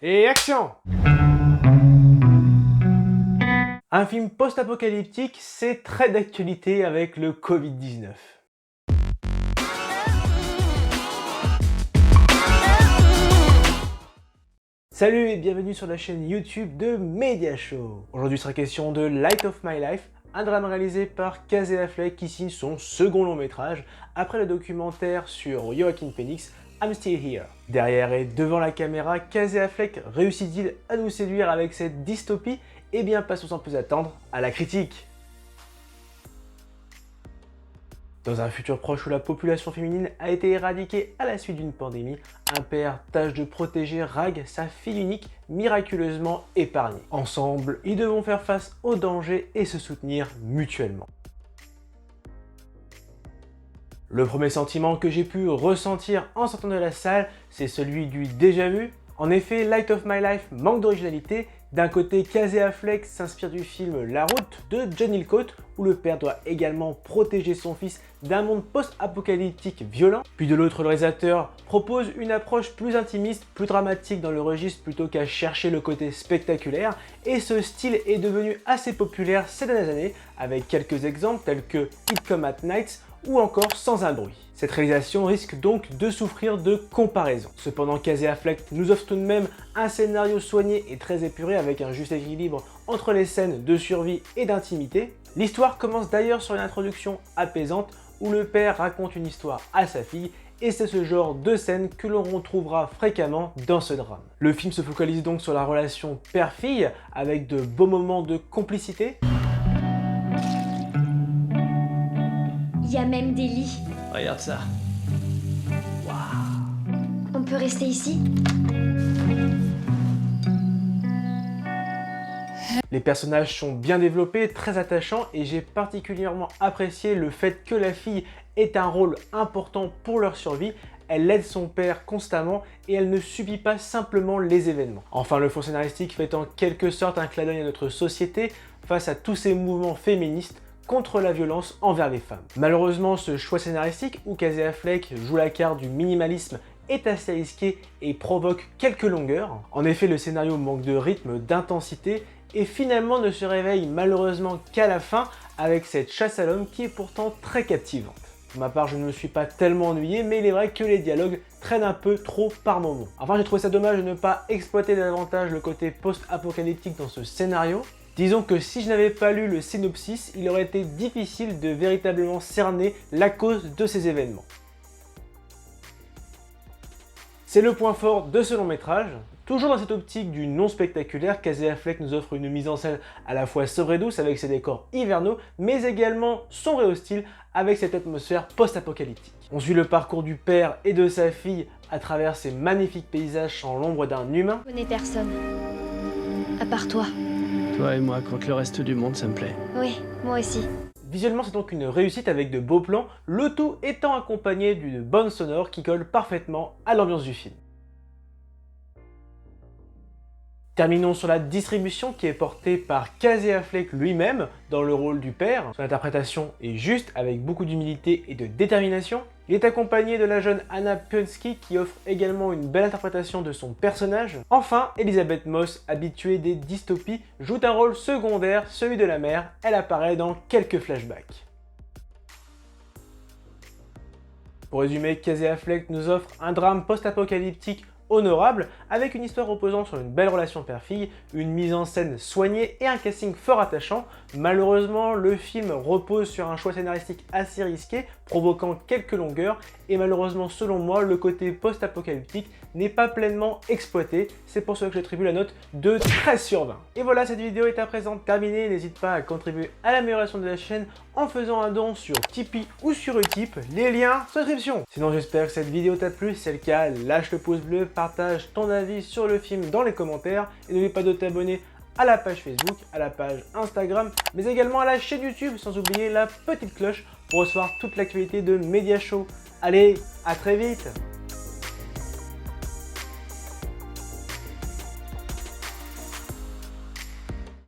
Et action! Un film post-apocalyptique, c'est très d'actualité avec le Covid-19. Salut et bienvenue sur la chaîne YouTube de Media Show. Aujourd'hui sera question de Light of My Life, un drame réalisé par Casey Affleck qui signe son second long métrage après le documentaire sur Joaquin Phoenix, I'm Still Here. Derrière et devant la caméra, Casey Affleck réussit-il à nous séduire avec cette dystopie? Eh bien, passons sans plus attendre à la critique. Dans un futur proche où la population féminine a été éradiquée à la suite d'une pandémie, un père tâche de protéger Rag, sa fille unique, miraculeusement épargnée. Ensemble, ils devront faire face aux dangers et se soutenir mutuellement. Le premier sentiment que j'ai pu ressentir en sortant de la salle, c'est celui du déjà-vu. En effet, Light of My Life manque d'originalité. D'un côté, Casey Affleck s'inspire du film La Route de John Hillcoat, où le père doit également protéger son fils d'un monde post-apocalyptique violent. Puis de l'autre, le réalisateur propose une approche plus intimiste, plus dramatique dans le registre plutôt qu'à chercher le côté spectaculaire. Et ce style est devenu assez populaire ces dernières années, avec quelques exemples tels que It Come at Night ou encore Sans un bruit. Cette réalisation risque donc de souffrir de comparaison. Cependant, Casey Affleck nous offre tout de même un scénario soigné et très épuré avec un juste équilibre entre les scènes de survie et d'intimité. L'histoire commence d'ailleurs sur une introduction apaisante où le père raconte une histoire à sa fille et c'est ce genre de scène que l'on retrouvera fréquemment dans ce drame. Le film se focalise donc sur la relation père-fille avec de beaux moments de complicité. Il y a même des lits. Regarde ça. On peut rester ici? Les personnages sont bien développés, très attachants et j'ai particulièrement apprécié le fait que la fille ait un rôle important pour leur survie. Elle aide son père constamment et elle ne subit pas simplement les événements. Enfin, le fond scénaristique fait en quelque sorte un clin d'œil à notre société face à tous ces mouvements féministes contre la violence envers les femmes. Malheureusement, ce choix scénaristique où Casey Affleck joue la carte du minimalisme est assez risqué et provoque quelques longueurs. En effet, le scénario manque de rythme, d'intensité et finalement ne se réveille malheureusement qu'à la fin avec cette chasse à l'homme qui est pourtant très captivante. Pour ma part, je ne me suis pas tellement ennuyé, mais il est vrai que les dialogues traînent un peu trop par moments. Enfin, j'ai trouvé ça dommage de ne pas exploiter davantage le côté post-apocalyptique dans ce scénario. Disons que si je n'avais pas lu le synopsis, il aurait été difficile de véritablement cerner la cause de ces événements. C'est le point fort de ce long métrage. Toujours dans cette optique du non spectaculaire, Casey Affleck nous offre une mise en scène à la fois sobre et douce avec ses décors hivernaux, mais également sombre et hostile avec cette atmosphère post-apocalyptique. On suit le parcours du père et de sa fille à travers ces magnifiques paysages sans l'ombre d'un humain. Je connais personne. À part toi. Toi et moi, contre le reste du monde, ça me plaît. Oui, moi aussi. Visuellement, c'est donc une réussite avec de beaux plans, le tout étant accompagné d'une bande sonore qui colle parfaitement à l'ambiance du film. Terminons sur la distribution qui est portée par Casey Affleck lui-même dans le rôle du père. Son interprétation est juste avec beaucoup d'humilité et de détermination. Il est accompagné de la jeune Anna Puniski qui offre également une belle interprétation de son personnage. Enfin, Elisabeth Moss, habituée des dystopies, joue un rôle secondaire, celui de la mère. Elle apparaît dans quelques flashbacks. Pour résumer, Casey Affleck nous offre un drame post-apocalyptique honorable, avec une histoire reposant sur une belle relation père-fille, une mise en scène soignée et un casting fort attachant. Malheureusement, le film repose sur un choix scénaristique assez risqué, provoquant quelques longueurs, et malheureusement, selon moi, le côté post-apocalyptique n'est pas pleinement exploité. C'est pour cela que j'attribue la note de 13 sur 20. Et voilà, cette vidéo est à présent terminée. N'hésite pas à contribuer à l'amélioration de la chaîne en faisant un don sur Tipeee ou sur Utip, les liens en description. Sinon, j'espère que cette vidéo t'a plu. Si c'est le cas, lâche le pouce bleu, partage ton avis sur le film dans les commentaires et n'oublie pas de t'abonner à la page Facebook, à la page Instagram, mais également à la chaîne YouTube, sans oublier la petite cloche pour recevoir toute l'actualité de Media Show. Allez, à très vite!